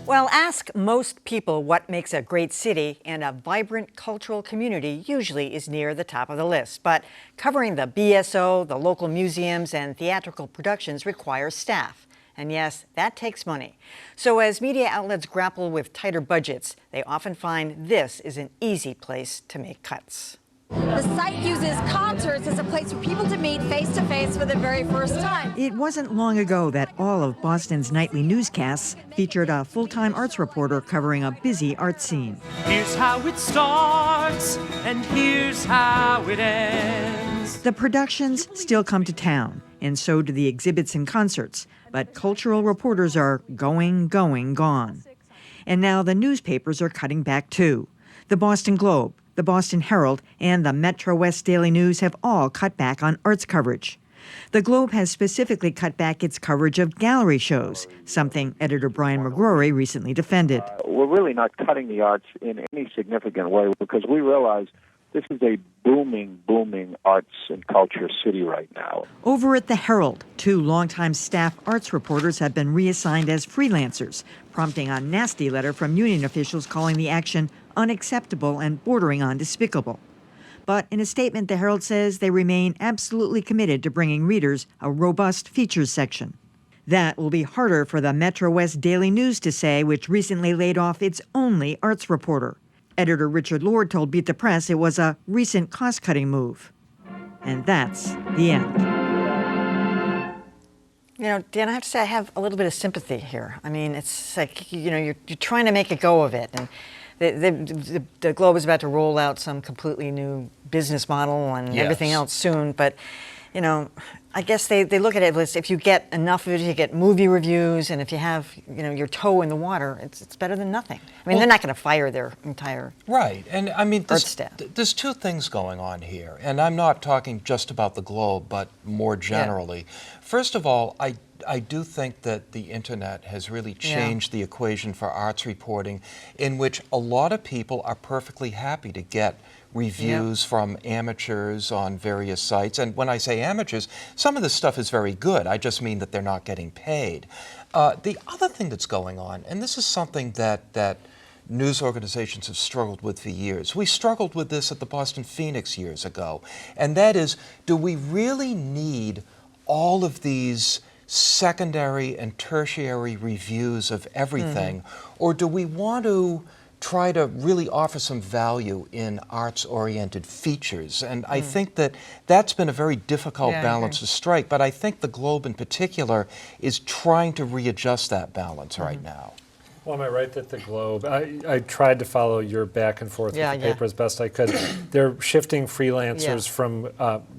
Well, ask most people what makes a great city, and a vibrant cultural community usually is near the top of the list. But covering the BSO, the local museums, and theatrical productions requires staff. And yes, that takes money. So as media outlets grapple with tighter budgets, they often find this is an easy place to make cuts. The site uses concerts as a place for people to meet face-to-face for the very first time. It wasn't long ago that all of Boston's nightly newscasts featured a full-time arts reporter covering a busy art scene. Here's how it starts, and here's how it ends. The productions still come to town, and so do the exhibits and concerts, but cultural reporters are gone. And now the newspapers are cutting back too. The Boston Globe, the Boston Herald, and the Metro West Daily News have all cut back on arts coverage. The Globe has specifically cut back its coverage of gallery shows, something editor Brian McGrory recently defended. We're really not cutting the arts in any significant way because we realize this is a booming arts and culture city right now. Over at the Herald, 2 longtime staff arts reporters have been reassigned as freelancers, prompting a nasty letter from union officials calling the action unacceptable and bordering on despicable. But in a statement, the Herald says they remain absolutely committed to bringing readers a robust features section. That will be harder for the Metro West Daily News to say, which recently laid off its only arts reporter. Editor Richard Lord told Beat the Press it was a recent cost-cutting move. And that's the end. You know, Dan, I have to say I have a little bit of sympathy here. I mean, it's like, you know, you're trying to make a go of it. And the Globe is about to roll out some completely new business model and everything else soon. But, you know, I guess they look at it as if you get enough of it, you get movie reviews, and if you have, you know, your toe in the water, it's better than nothing. I mean, they're not going to fire their entire and I mean, art staff. There's 2 things going on here, and I'm not talking just about the Globe, but more generally. First of all, I do think that the internet has really changed the equation for arts reporting, in which a lot of people are perfectly happy to get reviews from amateurs on various sites. And when I say amateurs, some of this stuff is very good. I just mean that they're not getting paid. The other thing that's going on, and this is something that news organizations have struggled with for years. We struggled with this at the Boston Phoenix years ago. And that is, do we really need all of these secondary and tertiary reviews of everything, or do we want to try to really offer some value in arts-oriented features? And I think that that's been a very difficult balance to strike, but I think the Globe in particular is trying to readjust that balance right now. Well, am I right that the Globe, I tried to follow your back and forth with the paper as best I could. They're shifting freelancers from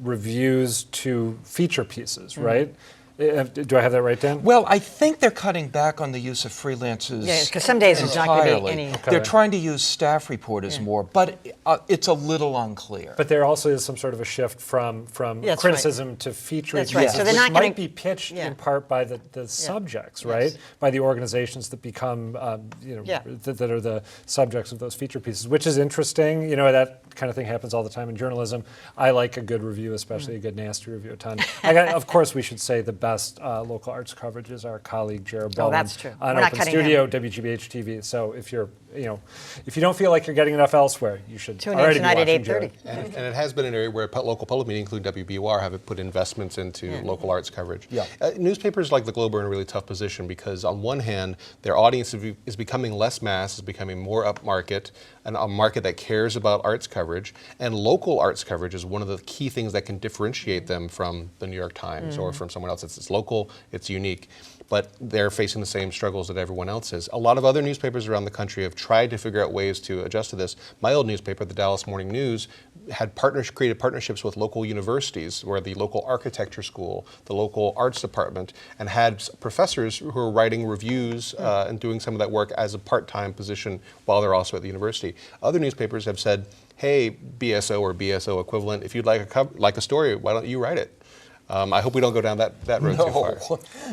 reviews to feature pieces, right? Do I have that right, Dan? Well, I think they're cutting back on the use of freelancers. Yeah, because some days it's not going to be any. They're trying to use staff reporters more, but it's a little unclear. But there also is some sort of a shift from criticism to feature pieces, So they're not which might be pitched in part by the subjects, right? By the organizations that become, that are the subjects of those feature pieces, which is interesting. You know, that kind of thing happens all the time in journalism. I like a good review, especially a good nasty review, a ton. Of course, we should say the best local arts coverage is our colleague Jared Bowman. That's true. On Open Studio, WGBH TV. So if you're, if you don't feel like you're getting enough elsewhere, you should tune already in tonight be at watching 8:30. And it has been an area where local public media, including WBUR, have put investments into local arts coverage. Newspapers like the Globe are in a really tough position because on one hand, their audience is becoming less mass, is becoming more upmarket, and a market that cares about arts coverage. And local arts coverage is one of the key things that can differentiate them from the New York Times or from someone else. It's local, it's unique. But they're facing the same struggles that everyone else is. A lot of other newspapers around the country have tried to figure out ways to adjust to this. My old newspaper, the Dallas Morning News, had created partnerships with local universities, where the local architecture school, the local arts department, and had professors who were writing reviews and doing some of that work as a part-time position while they're also at the university. Other newspapers have said, hey, BSO or BSO equivalent, if you'd like a story, why don't you write it? I hope we don't go down that road too far.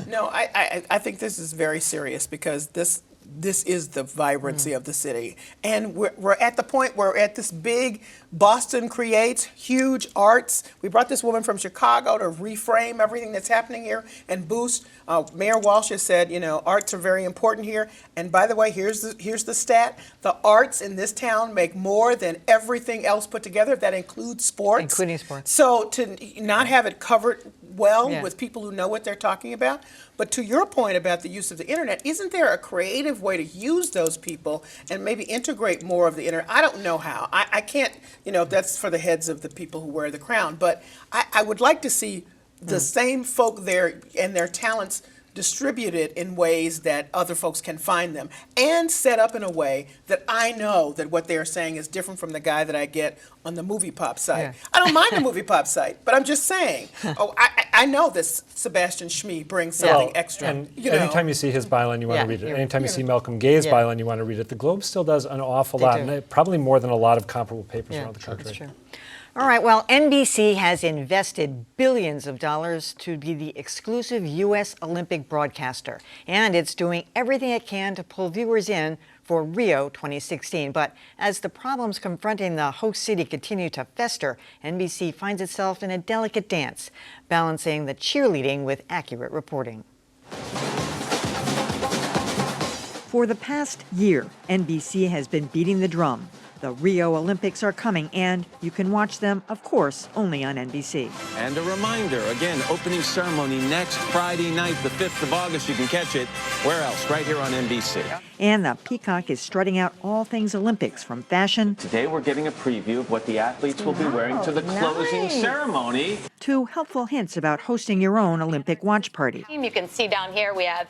No, I think this is very serious because this this is the vibrancy of the city. And we're at the point where we're at this big, Boston creates huge arts. We brought this woman from Chicago to reframe everything that's happening here and boost. Mayor Walsh has said, you know, arts are very important here. And by the way, here's the stat. The arts in this town make more than everything else put together. That includes sports. Including sports. So to not have it covered well with people who know what they're talking about. But to your point about the use of the internet, isn't there a creative way to use those people and maybe integrate more of the internet? I don't know how. I can't, you know, that's for the heads of the people who wear the crown. But I would like to see the same folk there and their talents distributed in ways that other folks can find them and set up in a way that I know that what they're saying is different from the guy that I get on the Movie Pop site. Yeah. I don't mind the Movie Pop site, but I'm just saying, I know this Sebastian Schmee brings something extra. And you know. anytime you see his byline, you want to read it. Anytime you see Malcolm Gay's byline, you want to read it. The Globe still does an awful lot, and probably more than a lot of comparable papers around the country. That's true. All right, well, NBC has invested billions of dollars to be the exclusive U.S. Olympic broadcaster, and it's doing everything it can to pull viewers in for Rio 2016. But as the problems confronting the host city continue to fester, NBC finds itself in a delicate dance, balancing the cheerleading with accurate reporting. For the past year, NBC has been beating the drum. The Rio Olympics are coming, and you can watch them, of course, only on NBC. And a reminder, again, opening ceremony next Friday night, the 5th of August. You can catch it where else? Right here on NBC. And the Peacock is strutting out all things Olympics, from fashion. Today we're getting a preview of what the athletes will be wearing to the closing ceremony. To helpful hints about hosting your own Olympic watch party. You can see down here we have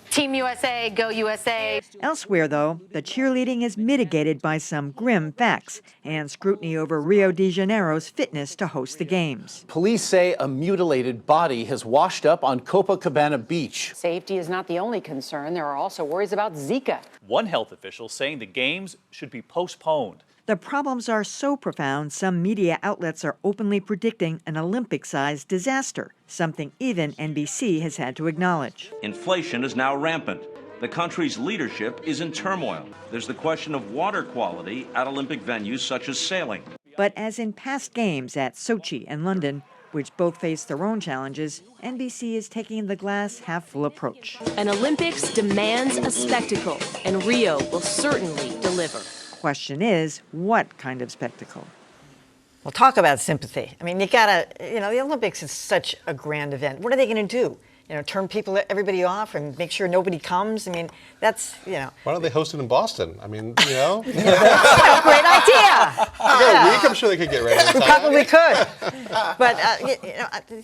Team USA, Go USA. Elsewhere, though, the cheerleading is mitigated by some grim facts and scrutiny over Rio de Janeiro's fitness to host the Games. Police say a mutilated body has washed up on Copacabana Beach. Safety is not the only concern. There are also worries about Zika. One health official saying the Games should be postponed. The problems are so profound, some media outlets are openly predicting an Olympic-sized disaster, something even NBC has had to acknowledge. Inflation is now rampant. The country's leadership is in turmoil. There's the question of water quality at Olympic venues such as sailing. But as in past games at Sochi and London, which both face their own challenges, NBC is taking the glass half full approach. An Olympics demands a spectacle, and Rio will certainly deliver. Question is, what kind of spectacle? Well, talk about sympathy. I mean, you gotta, you know, the Olympics is such a grand event. What are they going to do? You know, turn everybody off and make sure nobody comes? I mean, that's, you know. Why don't they host it in Boston? I mean, you know. Great idea. A week, I'm sure they could get ready. Probably could. But, you know,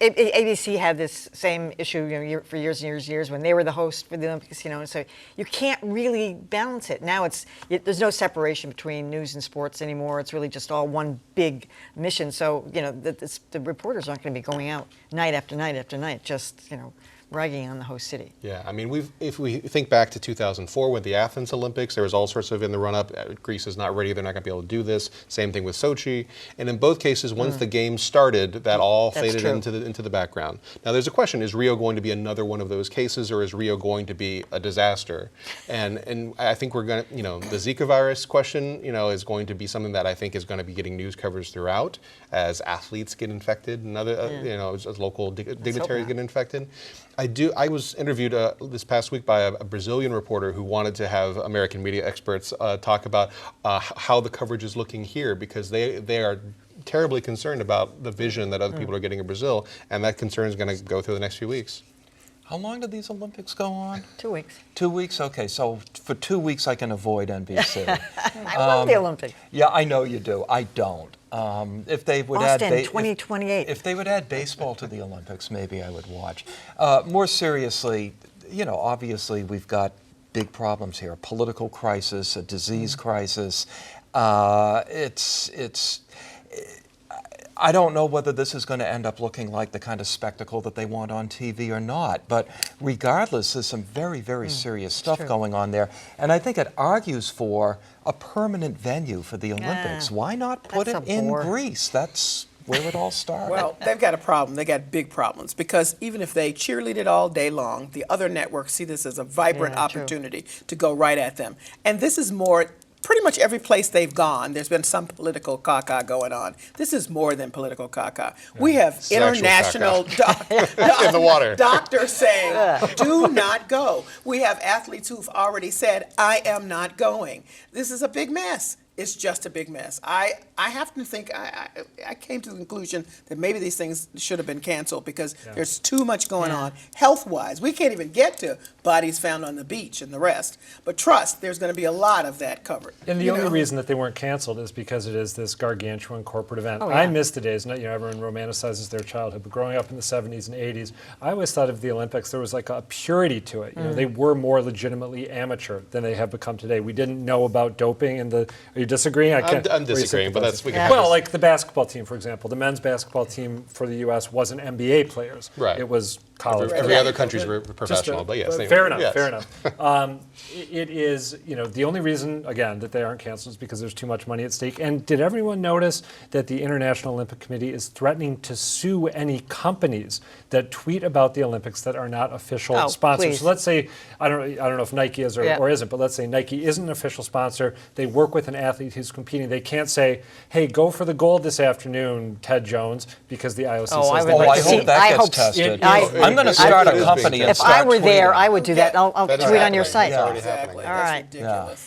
ABC had this same issue, you know, for years and years when they were the host for the Olympics, you know, so you can't really balance it. Now there's no separation between news and sports anymore. It's really just all one big mission. So, you know, the reporters aren't going to be going out night after night after night, just, you know, ragging on the host city. Yeah, I mean, if we think back to 2004 with the Athens Olympics, there was all sorts of in the run-up, Greece is not ready, they're not going to be able to do this. Same thing with Sochi. And in both cases, once the games started, that all faded into the background. Now, there's a question, is Rio going to be another one of those cases, or is Rio going to be a disaster? And I think we're going to, you know, the Zika virus question, you know, is going to be something that I think is going to be getting news coverage throughout as athletes get infected and other, you know, as local dignitaries get infected. I was interviewed this past week by a Brazilian reporter who wanted to have American media experts talk about how the coverage is looking here, because they are terribly concerned about the vision that other people are getting in Brazil, and that concern is going to go through the next few weeks. How long do these Olympics go on? 2 weeks. 2 weeks? Okay, so for 2 weeks I can avoid NBC. I love the Olympics. Yeah, I know you do. I don't. If they would Boston, add 2028. If they would add baseball to the Olympics, maybe I would watch. More seriously, you know, obviously we've got big problems here: a political crisis, a disease crisis. I don't know whether this is going to end up looking like the kind of spectacle that they want on TV or not. But regardless, there's some very, very serious stuff going on there. And I think it argues for a permanent venue for the Olympics. Why not put it in Greece? That's where it all started. Well, they've got a problem. They got big problems because even if they cheerlead it all day long, the other networks see this as a vibrant opportunity to go right at them. And this is more. Pretty much every place they've gone, there's been some political caca going on. This is more than political caca. We have international in the water. doctors saying, do not go. We have athletes who've already said, I am not going. This is a big mess. It's just a big mess. I have to think, I came to the conclusion that maybe these things should have been canceled because there's too much going on health-wise. We can't even get to bodies found on the beach and the rest. But trust, there's going to be a lot of that covered. And the only reason that they weren't canceled is because it is this gargantuan corporate event. Oh, I miss the days, everyone romanticizes their childhood, but growing up in the 70s and 80s, I always thought of the Olympics, there was like a purity to it. They were more legitimately amateur than they have become today. We didn't know about doping and are you disagreeing? I'm disagreeing, but that's well, like the basketball team, for example, the men's basketball team for the U.S. wasn't NBA players. Right. It was college. Every other country's professional, but yes. Fair enough. Fair enough. It is, the only reason, again, that they aren't canceled is because there's too much money at stake. And did everyone notice that the International Olympic Committee is threatening to sue any companies that tweet about the Olympics that are not official sponsors? Please. So let's say, I don't know if Nike is or isn't, but let's say Nike isn't an official sponsor. They work with an athlete who's competing. They can't say, hey, go for the gold this afternoon, Ted Jones, because the IOC says I hope that gets tested. I'm going to start a company and If start I were there, tweeting. I would do that. I'll tweet on your site. It's already happening. All right. Ridiculous.